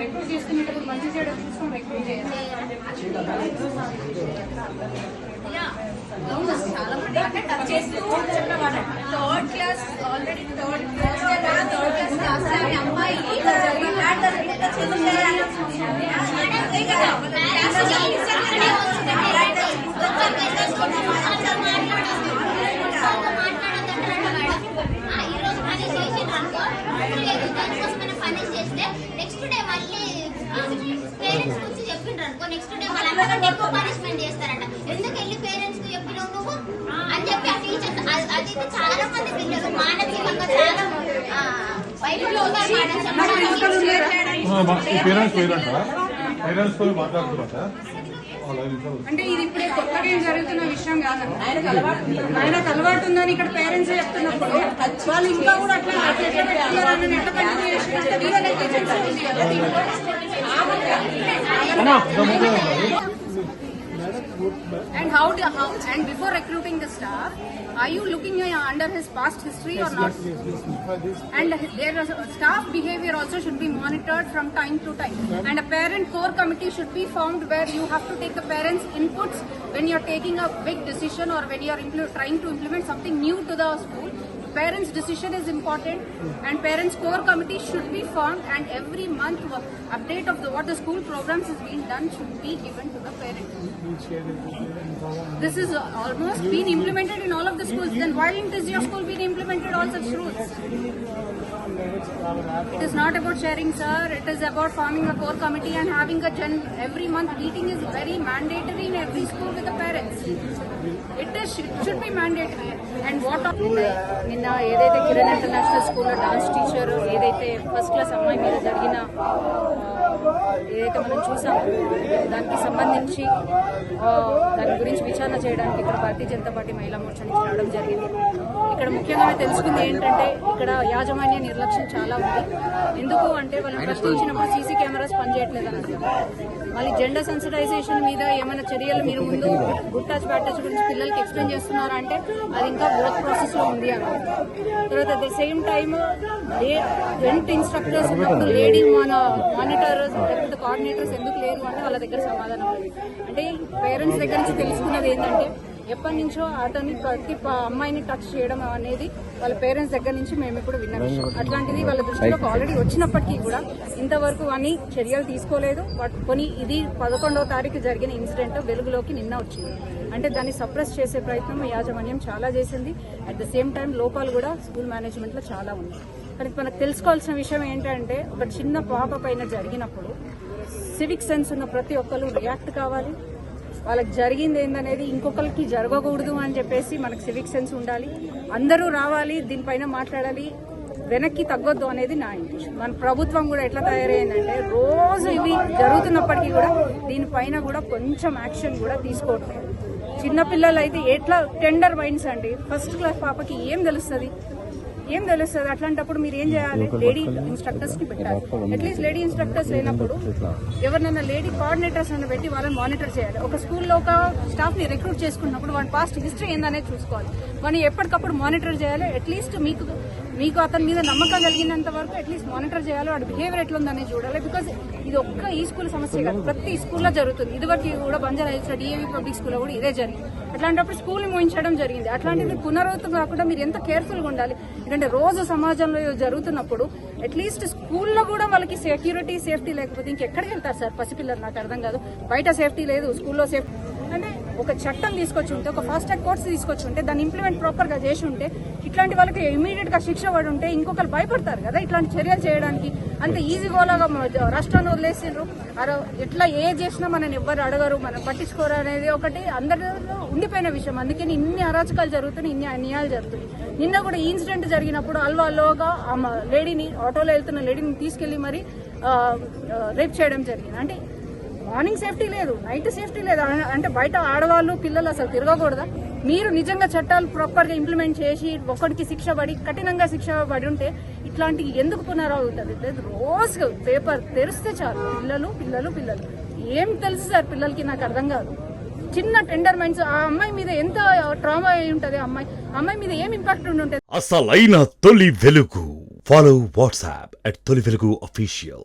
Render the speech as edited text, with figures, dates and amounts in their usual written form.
Recruit చేసుకునేటప్పుడు మంచి చేయడం చూసుకొని రిక్రూట్ చేయాలి. చాలా మంది అంటే టచ్ చేస్తూ third class already third class అమ్మాయి నెక్స్ట్ డే మళ్ళీ పేరెంట్స్ గురించి చెప్పిండ్రు అనుకో, నెక్స్ట్ డే వాళ్ళందరికంటే ఎక్కువ పనిష్మెంట్ చేస్తారంట. ఎందుకు వెళ్ళి పేరెంట్స్ కి చెప్పినావు నువ్వు అని చెప్పి ఆ టీచర్ అది చాలా మంది పిల్లలు మానసికంగా చాలా అంటే ఇది ఇప్పుడే కొత్తగా ఏం జరుగుతున్న విషయం కాదు. ఆయనకు అలవాటు ఉందని ఇక్కడ పేరెంట్స్ చెప్తున్నప్పుడు వాళ్ళు ఇంకా కూడా అట్లా And and before recruiting the staff, are you looking under his past history or not? And their staff behavior also should be monitored from time to time. And a parent core committee should be formed where you have to take the parents' inputs when you're taking a big decision or when you're trying to implement something new to the school. Parents' decision is important, and parents' core committee should be formed, and every month update of what the school programs is being done should be given to the parent. This is almost been implemented in all of the schools. Then why isn't your school being implemented all such rules? It is not about sharing, sir. It is about forming a core committee and having a every month meeting is very mandatory in every school with the parents. It should be mandatory. And what నిన్న ఏదైతే Kiran international స్కూల్లో dance teacher ఏదైతే first class అమ్మాయి మీద జరిగిన ఏదైతే మనం చూసామో దానికి సంబంధించి దాని గురించి విచారణ చేయడానికి ఇక్కడ భారతీయ జనతా పార్టీ మహిళా మోర్చా నుంచి రావడం జరిగింది. ఇక్కడ ముఖ్యంగా తెలుసుకుంది ఏంటంటే ఇక్కడ యాజమాన్య నిర్లక్ష్యం చాలా ఉంది. ఎందుకు అంటే వాళ్ళని ప్రశ్నించినప్పుడు సీసీ కెమెరాస్ పనిచేయట్లేదు అని అర్థం. మళ్ళీ జెండర్ సెన్సిటైజేషన్ మీద ఏమైనా చర్యలు మీరు ముందు గుడ్ టచ్ బ్యాడ్ టచ్ గురించి పిల్లలకి ఎక్స్ప్లెయిన్ చేస్తున్నారా అంటే అది ఇంకా వర్క్ ప్రాసెస్ లో ఉంది అని. తర్వాత at the same time gent instructors ఉన్నప్పుడు లేడీ మానిటర్స్ లేకపోతే కోఆర్డినేటర్స్ ఎందుకు లేరు అంటే వాళ్ళ దగ్గర సమాధానం లేదు. అంటే పేరెంట్స్ దగ్గర నుంచి తెలుసుకున్నది ఏంటంటే ఎప్పటి నుంచో అతన్ని ప్రతి అమ్మాయిని టచ్ చేయడం అనేది వాళ్ళ పేరెంట్స్ దగ్గర నుంచి మేము ఇప్పుడు విన్న విషయం. అట్లాంటిది వాళ్ళ దృష్టిలోకి ఆల్రెడీ వచ్చినప్పటికీ కూడా ఇంతవరకు అని చర్యలు తీసుకోలేదు. కొన్ని ఇది 11వ తారీఖు జరిగిన ఇన్సిడెంట్ వెలుగులోకి నిన్న వచ్చింది. అంటే దాన్ని సప్రెస్ చేసే ప్రయత్నం యాజమాన్యం చాలా చేసింది. అట్ ద సేమ్ టైం లోపాలు కూడా స్కూల్ మేనేజ్మెంట్లో చాలా ఉన్నాయి. కానీ మనకు తెలుసుకోవాల్సిన విషయం ఏంటంటే ఒక చిన్న పాప పైన జరిగినప్పుడు సివిక్ సెన్స్ ఉన్న ప్రతి ఒక్కరు రియాక్ట్ కావాలి. వాళ్ళకి జరిగింది ఏందనేది ఇంకొకరికి జరగకూడదు అని చెప్పేసి మనకు సివిక్ సెన్స్ ఉండాలి. అందరూ రావాలి, దీనిపైన మాట్లాడాలి, వెనక్కి తగ్గొద్దు అనేది నా ఇంటెన్షన్. మన ప్రభుత్వం కూడా ఎట్లా తయారైందంటే రోజు ఇవి జరుగుతున్నప్పటికీ కూడా దీనిపైన కూడా కొంచెం యాక్షన్ కూడా తీసుకోవట్లేదు. చిన్నపిల్లలు అయితే ఎట్లా టెండర్ మైండ్స్ అండి. ఫస్ట్ క్లాస్ పాపకి ఏం తెలుస్తుంది? అట్లాంటప్పుడు మీరు ఏం చేయాలి? లేడీ ఇన్స్ట్రక్టర్స్ ని పెట్టాలి. అట్లీస్ట్ లేడీ ఇన్స్ట్రక్టర్స్ లేనప్పుడు ఎవరినైనా లేడీ కోఆర్డినేటర్స్ అని పెట్టి వాళ్ళని మానిటర్ చేయాలి. ఒక స్కూల్లో ఒక స్టాఫ్ ని రిక్రూట్ చేసుకున్నప్పుడు వాడి పాస్ట్ హిస్టరీ ఏందనేది చూసుకోవాలి. వాడిని ఎప్పటికప్పుడు మానిటర్ చేయాలి. అట్లీస్ట్ మీకు అతని మీద నమ్మకం కలిగినంత వరకు అట్లీస్ట్ మానిటర్ చేయాలి. వాడి బిహేవియర్ ఎట్లా ఉందనేది చూడాలి. బికాజ్ ఇది ఒక్క ఈ స్కూల్ సమస్య కాదు, ప్రతి స్కూల్లో జరుగుతుంది. ఇదివరకు కూడా బంజారా హిల్స్ డిఏవి పబ్లిక్ స్కూల్లో కూడా ఇదే జరిగింది. అట్లాంటప్పుడు స్కూల్ ని మోయించడం జరిగింది. అట్లాంటిది పునరావృతం కాకుండా మీరు ఎంత కేర్ఫుల్గా ఉండాలి. ఎందుకంటే రోజు సమాజంలో జరుగుతున్నప్పుడు అట్లీస్ట్ స్కూల్లో కూడా వాళ్ళకి సెక్యూరిటీ సేఫ్టీ లేకపోతే ఇంకెక్కడికి వెళ్తారు సార్ పసిపిల్లలు? నాకు అర్థం కాదు. బయట సేఫ్టీ లేదు, స్కూల్లో సేఫ్టీ అంటే ఒక చట్టం తీసుకొచ్చి ఉంటే, ఒక ఫాస్ట్ ట్రాక్ కోర్ట్స్ తీసుకొచ్చి ఉంటే, దాన్ని ఇంప్లిమెంట్ ప్రాపర్ గా చేసి ఉంటే, ఇట్లాంటి వాళ్ళకి ఇమీడియట్ గా శిక్ష పడి ఉంటే ఇంకొకరు భయపడతారు కదా ఇట్లాంటి చర్యలు చేయడానికి. అంత ఈజీగోలాగా రాష్ట్రాన్ని వదిలేసిండ్రు. ఎట్లా ఏ చేసినా మనని ఎవ్వరు అడగరు, మనం పట్టించుకోరు అనేది ఒకటి అందరిలో ఉండిపోయిన విషయం. అందుకని ఇన్ని అరాచకాలు జరుగుతున్నాయి, ఇన్ని అన్యాయాలు జరుగుతున్నాయి. నిన్న కూడా ఈ ఇన్సిడెంట్ జరిగినప్పుడు అల్వాలోగా ఆ లేడీని, ఆటోలో వెళ్తున్న లేడీని తీసుకెళ్లి మరి రేప్ చేయడం జరిగింది. అంటే మార్నింగ్ సేఫ్టీ లేదు, నైట్ సేఫ్టీ లేదు. అంటే బయట ఆడవాళ్ళు పిల్లలు అసలు తిరగకూడదా? మీరు నిజంగా చట్టాలు ప్రాపర్ గా ఇంప్లిమెంట్ చేసి ఒకరికి శిక్ష పడి కఠినంగా శిక్ష పడి ఉంటే ఇట్లాంటి ఎందుకు పునరావృతుంది? రోజు పేపర్ తెరిస్తే చాలు పిల్లలు పిల్లలు పిల్లలు. ఏం తెలుసు సార్ పిల్లలకి? నాకు అర్థం కాదు. చిన్న టెండర్ మైండ్స్. ఆ అమ్మాయి మీద ఎంత ట్రామా అయి ఉంటది, అమ్మాయి మీద ఏం ఇంపాక్ట్ ఉండి ఉంటుంది. అసలైన తొలి వెలుగు Follow WhatsApp at Toli Velugu Official.